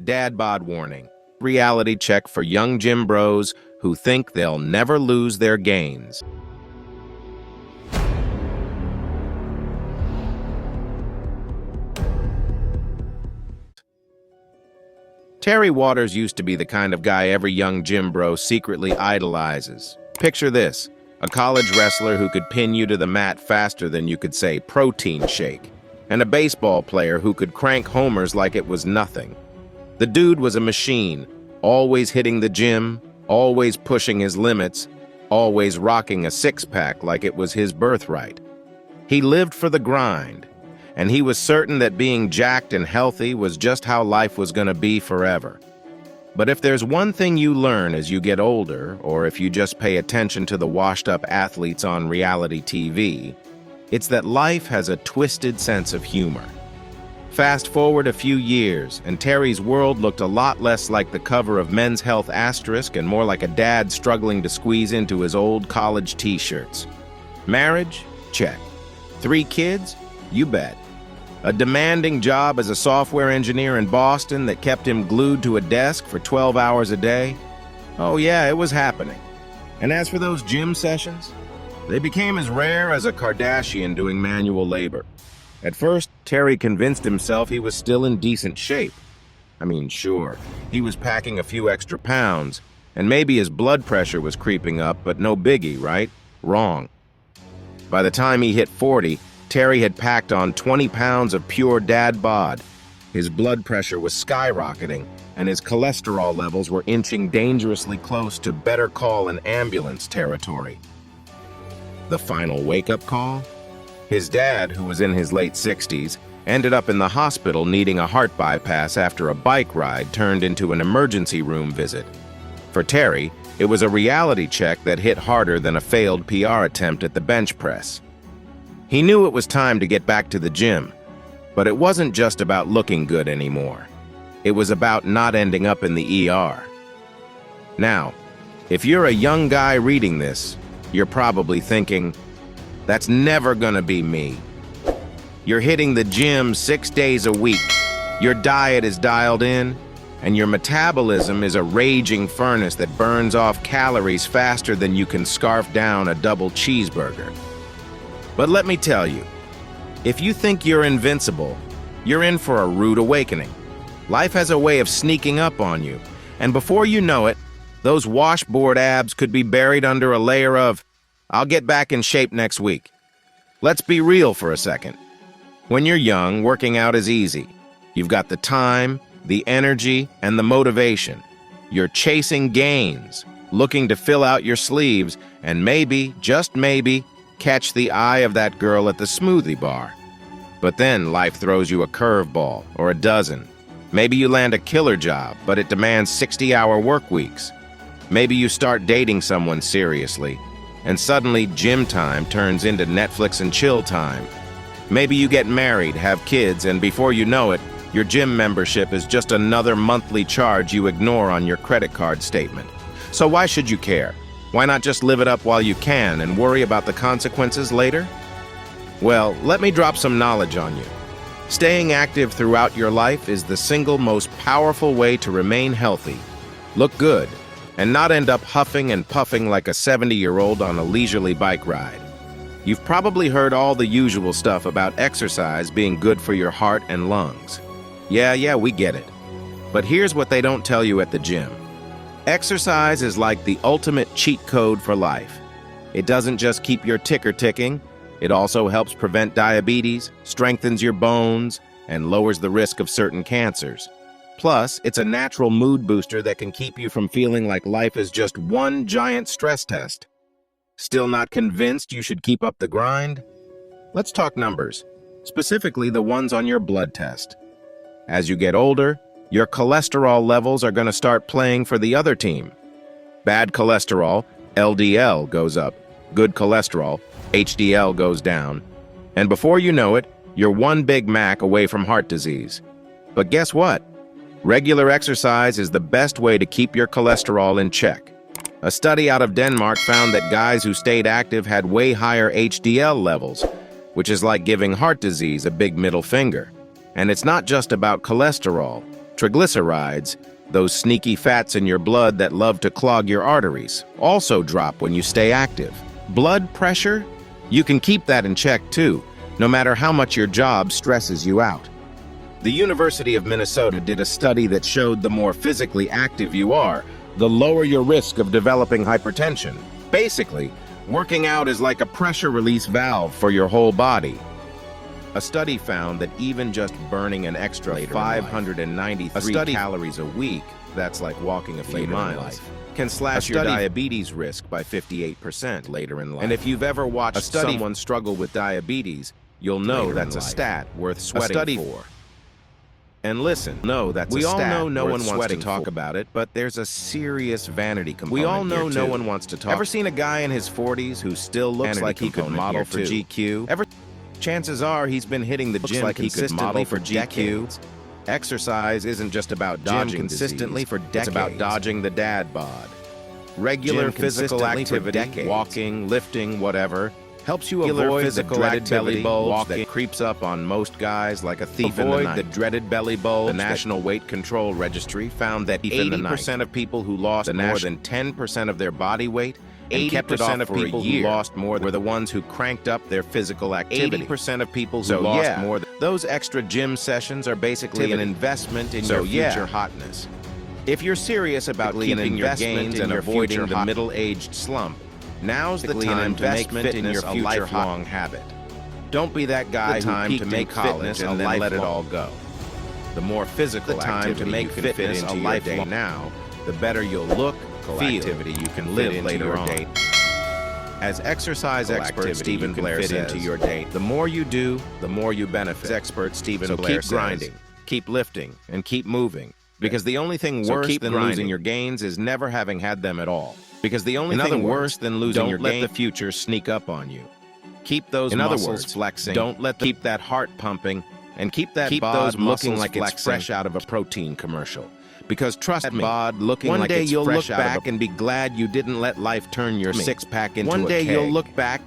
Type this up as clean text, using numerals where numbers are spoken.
Dad bod warning. Reality check for young gym bros who think they'll never lose their gains. Terry Waters used to be the kind of guy every young gym bro secretly idolizes. Picture this, a college wrestler who could pin you to the mat faster than you could say protein shake, and a baseball player who could crank homers like it was nothing. The dude was a machine, always hitting the gym, always pushing his limits, always rocking a six-pack like it was his birthright. He lived for the grind, and he was certain that being jacked and healthy was just how life was going to be forever. But if there's one thing you learn as you get older, or if you just pay attention to the washed-up athletes on reality TV, it's that life has a twisted sense of humor. Fast forward a few years, and Terry's world looked a lot less like the cover of Men's Health Asterisk and more like a dad struggling to squeeze into his old college t-shirts. Marriage? Check. 3 kids? You bet. A demanding job as a software engineer in Boston that kept him glued to a desk for 12 hours a day? Oh yeah, it was happening. And as for those gym sessions, they became as rare as a Kardashian doing manual labor. At first, Terry convinced himself he was still in decent shape. I mean, sure, he was packing a few extra pounds, and maybe his blood pressure was creeping up, but no biggie, right? Wrong. By the time he hit 40, Terry had packed on 20 pounds of pure dad bod. His blood pressure was skyrocketing, and his cholesterol levels were inching dangerously close to better call an ambulance territory. The final wake-up call? His dad, who was in his late 60s, ended up in the hospital needing a heart bypass after a bike ride turned into an emergency room visit. For Terry, it was a reality check that hit harder than a failed PR attempt at the bench press. He knew it was time to get back to the gym, but it wasn't just about looking good anymore. It was about not ending up in the ER. Now, if you're a young guy reading this, you're probably thinking, that's never gonna be me. You're hitting the gym 6 days a week, your diet is dialed in, and your metabolism is a raging furnace that burns off calories faster than you can scarf down a double cheeseburger. But let me tell you, if you think you're invincible, you're in for a rude awakening. Life has a way of sneaking up on you, and before you know it, those washboard abs could be buried under a layer of, I'll get back in shape next week. Let's be real for a second. When you're young, working out is easy. You've got the time, the energy, and the motivation. You're chasing gains, looking to fill out your sleeves, and maybe, just maybe, catch the eye of that girl at the smoothie bar. But then life throws you a curveball, or a dozen. Maybe you land a killer job, but it demands 60-hour work weeks. Maybe you start dating someone seriously, and suddenly gym time turns into Netflix and chill time. Maybe you get married, have kids, and before you know it, your gym membership is just another monthly charge you ignore on your credit card statement. So why should you care? Why not just live it up while you can and worry about the consequences later? Well, let me drop some knowledge on you. Staying active throughout your life is the single most powerful way to remain healthy, look good, and not end up huffing and puffing like a 70-year-old on a leisurely bike ride. You've probably heard all the usual stuff about exercise being good for your heart and lungs. Yeah, we get it. But here's what they don't tell you at the gym. Exercise is like the ultimate cheat code for life. It doesn't just keep your ticker ticking, it also helps prevent diabetes, strengthens your bones, and lowers the risk of certain cancers. Plus, it's a natural mood booster that can keep you from feeling like life is just one giant stress test. Still not convinced you should keep up the grind? Let's talk numbers, specifically the ones on your blood test. As you get older, your cholesterol levels are going to start playing for the other team. Bad cholesterol, LDL, goes up. Good cholesterol, HDL, goes down. And before you know it, you're one Big Mac away from heart disease. But guess what? Regular exercise is the best way to keep your cholesterol in check. A study out of Denmark found that guys who stayed active had way higher HDL levels, which is like giving heart disease a big middle finger. And it's not just about cholesterol. Triglycerides, those sneaky fats in your blood that love to clog your arteries, also drop when you stay active. Blood pressure? You can keep that in check too, no matter how much your job stresses you out. The University of Minnesota did a study that showed the more physically active you are, the lower your risk of developing hypertension. Basically, working out is like a pressure release valve for your whole body. A study found that even just burning an extra 593 calories a week, that's like walking a few miles, can slash your diabetes risk by 58% later in life. And if you've ever watched someone struggle with diabetes, you'll know that's a stat worth sweating for. And listen, we all know no one wants to talk about it, but there's a serious vanity component. We all know no one wants to talk. Ever seen a guy in his 40s who still looks like he could model for GQ? Chances are he's been hitting the gym consistently for decades. Exercise isn't just about dodging consistently for decades. It's about dodging the dad bod. Regular physical activity, walking, lifting, whatever, helps you avoid the dreaded belly bulge that creeps up on most guys like a thief in the night. Avoid the dreaded belly bulge. The National Weight Control Registry found that 80% of people who lost more than 10% of their body weight and kept it off for a year who lost more were the ones who cranked up their physical activity. 80% of people who lost more than those extra gym sessions are basically an investment in your future hotness. If you're serious about keeping your gains and avoiding the middle-aged slump, now's the time to make fitness a lifelong habit. Don't be that guy who peaked in college and then let it all go. The more physical activity you can fit into your day now, the better you'll look, feel, you can live later on. As exercise expert Stephen Blair says, the more you do, the more you benefit. Expert Stephen Blair says, keep grinding, keep lifting, and keep moving. Because the only thing worse than losing your gains is never having had them at all. Because the only thing worse than losing your gains, don't let the future sneak up on you. Keep those muscles flexing. Keep that heart pumping, and keep bod looking like it's fresh out of a protein commercial. Because trust me, one day you'll look back and be glad you didn't let life turn your six-pack into a keg. One day you'll look back